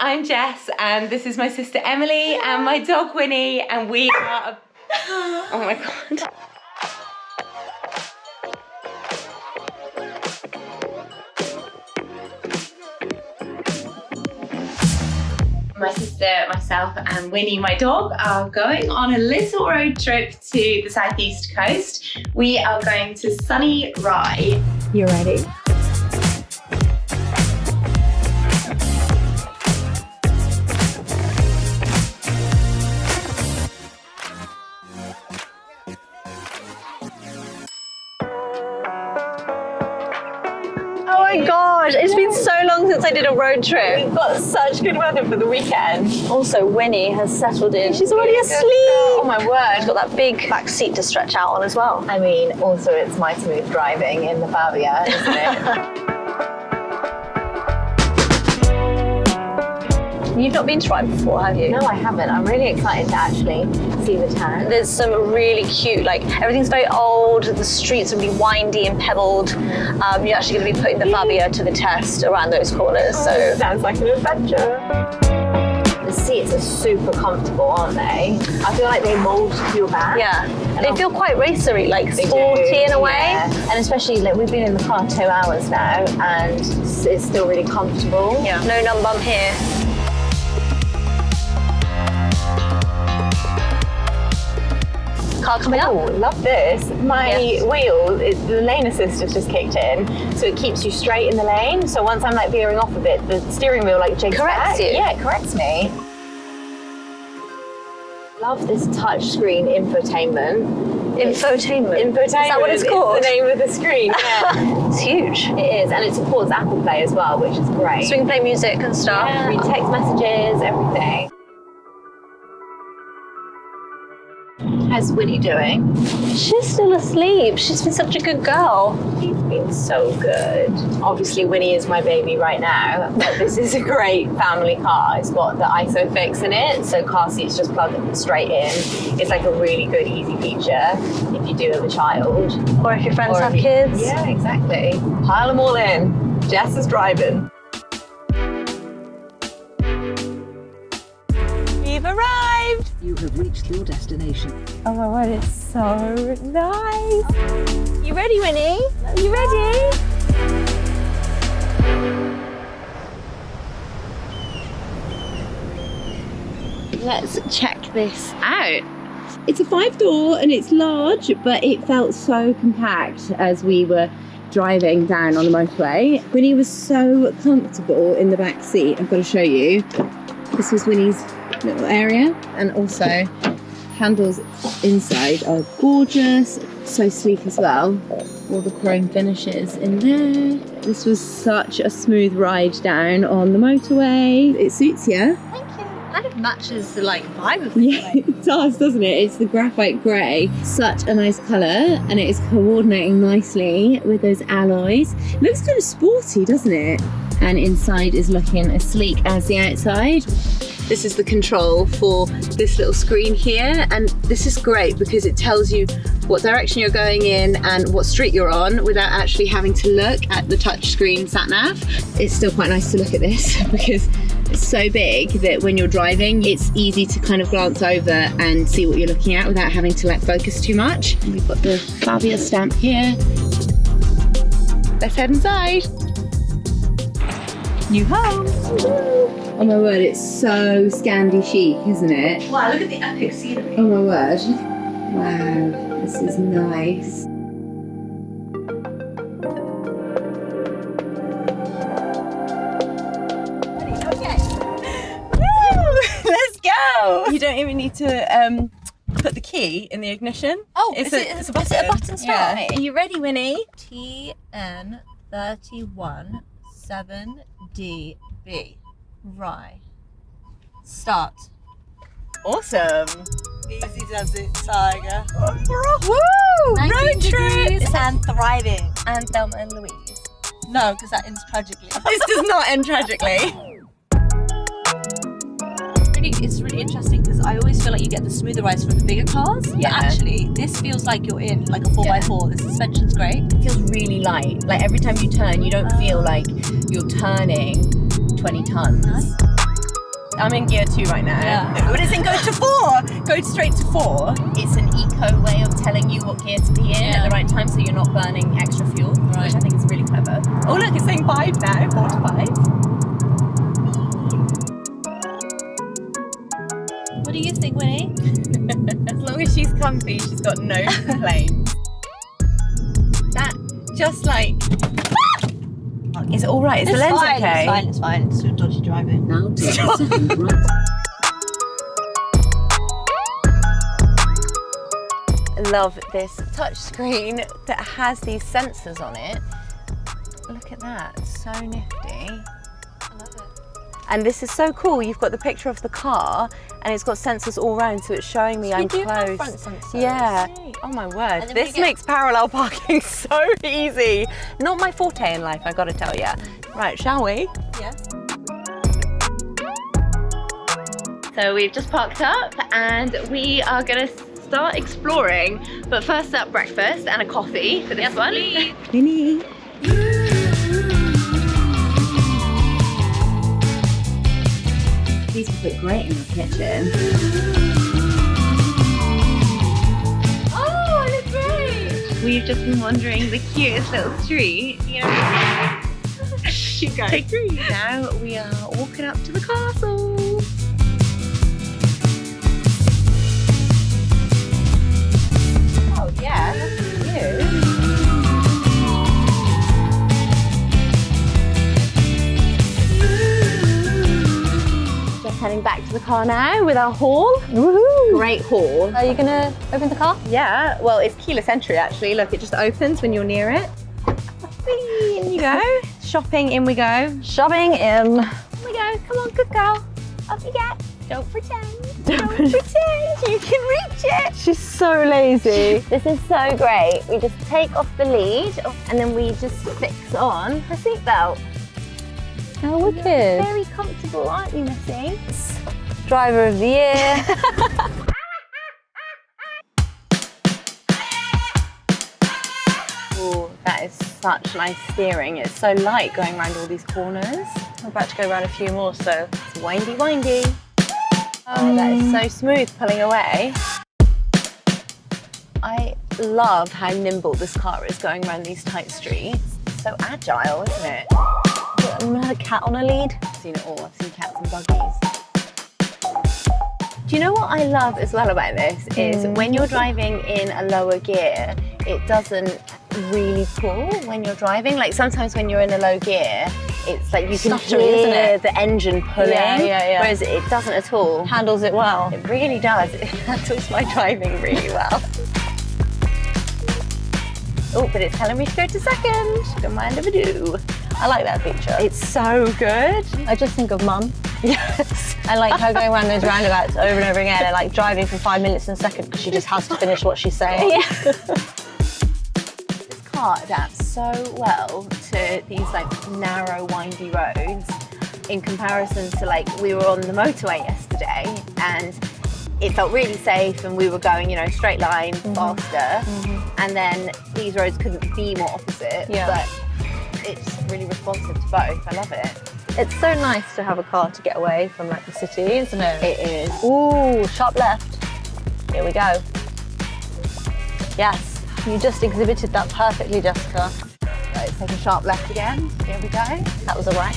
I'm Jess, and this is my sister Emily and my dog Winnie, and we are oh my god. My sister, myself and Winnie, my dog, are going on a little road trip to the southeast coast. We are going to sunny Rye. You ready? Oh my gosh, it's been so long since I did a road trip. We've got such good weather for the weekend. Also, Winnie has settled in. She's already asleep. Oh my word. She's got that big back seat to stretch out on as well. I mean, also it's my smooth driving in the FABIA, isn't it? You've not been to Rye before, have you? No, I haven't. I'm really excited to actually see the town. There's some really cute, like everything's very old, the streets are really windy and pebbled. You're actually going to be putting the FABIA to the test around those corners. So sounds like an adventure. The seats are super comfortable, aren't they? I feel like they mould to your back. Yeah, and they feel quite racery, like sporty in a way. Yeah. And especially, like, we've been in the car 2 hours now, and it's still really comfortable. Yeah, no numb bump here. Car coming up. Oh, love this. My wheel, the lane assist has just kicked in, so it keeps you straight in the lane. So once I'm like veering off a bit, the steering wheel like jigs corrects back. you. Yeah, it corrects me. Love this touchscreen infotainment. Infotainment. Is that what it's called? It's the name of the screen, yeah. It's huge. It is, and it supports Apple Play as well, which is great. So we can play music and stuff. Yeah, read text messages, everything. How's Winnie doing? She's still asleep. She's been such a good girl. She's been so good. Obviously, Winnie is my baby right now, but this is a great family car. It's got the ISOFIX in it, so car seats just plug straight in. It's like a really good, easy feature if you do have a child. Or if your friends have kids. Yeah, exactly. Pile them all in. Jess is driving. We've arrived. You have reached your destination. Oh my word, it's so nice. You ready, Winnie? You ready? Let's check this out. It's a 5-door and it's large, but it felt so compact as we were driving down on the motorway. Winnie was so comfortable in the back seat. I've got to show you. This was Winnie's little area, and also handles inside are gorgeous, so sleek as well. All the chrome finishes in there. This was such a smooth ride down on the motorway. It suits you. Thank you. Kind of matches the vibe of it. Yeah, it does, doesn't it? It's the graphite grey. Such a nice colour, and it is coordinating nicely with those alloys. It looks kind of sporty, doesn't it? And inside is looking as sleek as the outside. This is the control for this little screen here, and this is great because it tells you what direction you're going in and what street you're on without actually having to look at the touchscreen sat-nav. It's still quite nice to look at this because it's so big that when you're driving, it's easy to kind of glance over and see what you're looking at without having to focus too much. And we've got the FABIA stamp here. Let's head inside. New home. Oh my word, it's so Scandi chic, isn't it? Wow, look at the epic scenery. Oh my word. Wow, this is nice. Okay. Woo! Let's go! You don't even need to put the key in the ignition. Oh, it's a button. Is it a button start? Yeah. Are you ready, Winnie? TN31 7DB. Rye. Start. Awesome. Easy does it, Tiger. Woo! Road trip! And thriving. And Thelma and Louise. No, because that ends tragically. This does not end tragically. It's really interesting because I always feel like you get the smoother rides from the bigger cars. Yeah. But actually, this feels like you're in like a 4x4. The suspension's great. It feels really light. Like every time you turn, you don't feel like you're turning 20 tons. I'm in gear 2 right now. Yeah. When it's in go to 4, go straight to 4. It's an eco way of telling you what gear to be in at the right time, so you're not burning extra fuel, which I think is really clever. Oh look, it's saying 5 now, 4 to 5. What do you think, Winnie? As long as she's comfy, she's got no complaints. That just like... Is it all right? Is the lens okay? It's fine. It's dodgy driving. Now take a second right. I love this touch screen that has these sensors on it. Look at that, so nifty. I love it. And this is so cool. You've got the picture of the car and it's got sensors all around, so it's showing me I'm close. Have front sensors. Yeah. Yay. Oh my word. And then This makes parallel parking so easy. Not my forte in life, I gotta tell you. Right, shall we? Yeah. So we've just parked up and we are gonna start exploring. But first up, breakfast and a coffee for this one. Winnie. These would look great in the kitchen. Oh, it looks great! We've just been wandering the cutest little street. You know. Keep going. Take 3. Now we are walking up to the castle. Oh yeah, that's cute. Heading back to the car now with our haul. Woohoo! Great haul. Are you gonna open the car? Yeah, well, it's keyless entry actually. Look, it just opens when you're near it. Whee, in you go. Shopping, in we go. Shopping in. In we go. Come on, good girl. Up you get. Don't pretend. Don't pretend you can reach it. She's so lazy. This is so great. We just take off the lead and then we just fix on her seatbelt. How wicked. Very comfortable, aren't you, Missy? Driver of the year. Oh, that is such nice steering. It's so light going around all these corners. We're about to go around a few more, so it's windy, windy. Oh, that is so smooth pulling away. I love how nimble this car is going around these tight streets. So agile, isn't it? I've never had a cat on a lead. I've seen it all. I've seen cats and buggies. Do you know what I love as well about this is when you're driving in a lower gear, it doesn't really pull when you're driving. Like sometimes when you're in a low gear, it's like you can Stuttery, hear isn't it? the engine pulling, Yeah. whereas it doesn't at all. Handles it well. It really does. It handles my driving really well. Oh, but it's telling me to go to second. Don't mind if I do. I like that feature. It's so good. I just think of Mum. Yes. I like her going around those roundabouts over and over again and like driving for 5 minutes in a second because she just has to finish what she's saying. Yeah. This car adapts so well to these like narrow, windy roads in comparison to like we were on the motorway yesterday and it felt really safe and we were going, you know, straight line, faster. And then these roads couldn't be more opposite, but it's really responsive to both. I love it. It's so nice to have a car to get away from like the city, isn't it? It is. Ooh, sharp left. Here we go. Yes, you just exhibited that perfectly, Jessica. Let's take a sharp left again. Here we go. That was all right.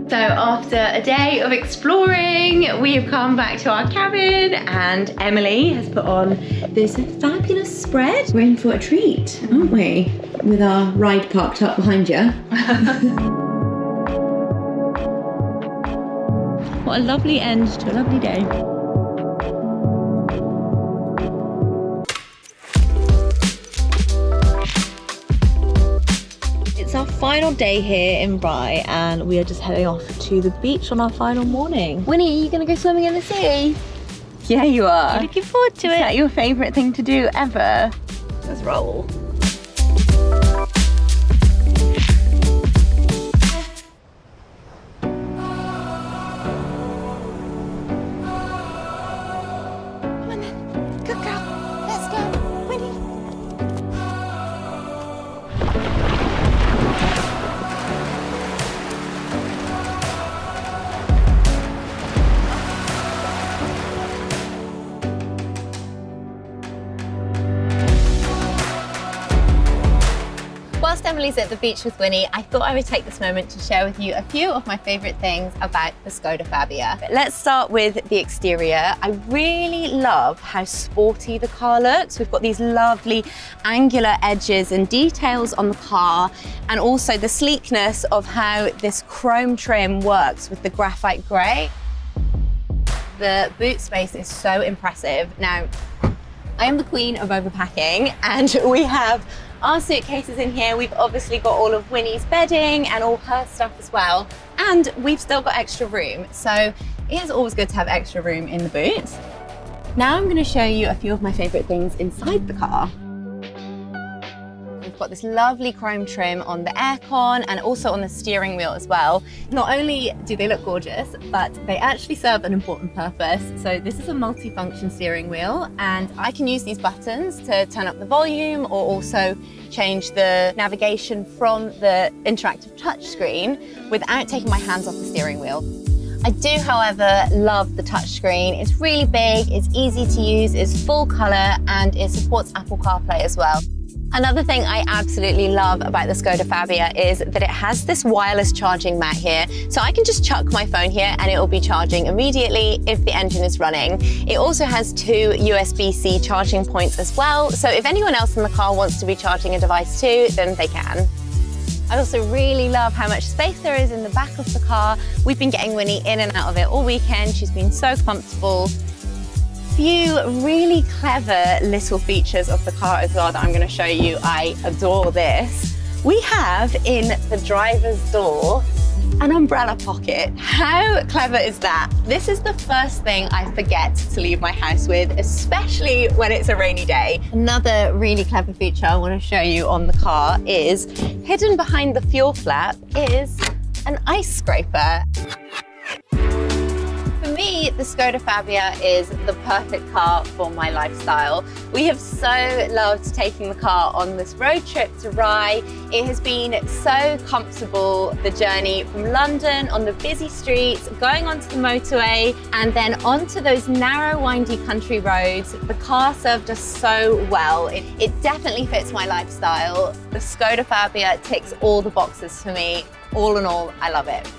So after a day of exploring, we have come back to our cabin and Emily has put on this fabulous spread. We're in for a treat, aren't we? With our ride parked up behind you. What a lovely end to a lovely day. It's our final day here in Rye and we are just heading off to the beach on our final morning. Winnie, are you going to go swimming in the sea? Yeah, you are. I'm looking forward to Is that your favourite thing to do ever? Let's roll. family's at the beach with Winnie, I thought I would take this moment to share with you a few of my favorite things about the Škoda FABIA. Let's start with the exterior. I really love how sporty the car looks. We've got these lovely angular edges and details on the car, and also the sleekness of how this chrome trim works with the graphite grey. The boot space is so impressive. Now, I am the queen of overpacking, and we have our suitcases in here. We've obviously got all of Winnie's bedding and all her stuff as well. And we've still got extra room. So it is always good to have extra room in the boot. Now I'm going to show you a few of my favorite things inside the car. We've got this lovely chrome trim on the aircon and also on the steering wheel as well. Not only do they look gorgeous, but they actually serve an important purpose. So this is a multi-function steering wheel, and I can use these buttons to turn up the volume or also change the navigation from the interactive touchscreen without taking my hands off the steering wheel. I do, however, love the touchscreen. It's really big, it's easy to use, it's full color, and it supports Apple CarPlay as well. Another thing I absolutely love about the Škoda FABIA is that it has this wireless charging mat here. So I can just chuck my phone here and it will be charging immediately if the engine is running. It also has 2 USB-C charging points as well. So if anyone else in the car wants to be charging a device too, then they can. I also really love how much space there is in the back of the car. We've been getting Winnie in and out of it all weekend. She's been so comfortable. Few really clever little features of the car as well that I'm going to show you. I adore this. We have in the driver's door an umbrella pocket. How clever is that? This is the first thing I forget to leave my house with, especially when it's a rainy day. Another really clever feature I want to show you on the car is hidden behind the fuel flap is an ice scraper. For me, the Škoda FABIA is the perfect car for my lifestyle. We have so loved taking the car on this road trip to Rye. It has been so comfortable, the journey from London on the busy streets, going onto the motorway, and then onto those narrow, windy country roads. The car served us so well. It definitely fits my lifestyle. The Škoda FABIA ticks all the boxes for me. All in all, I love it.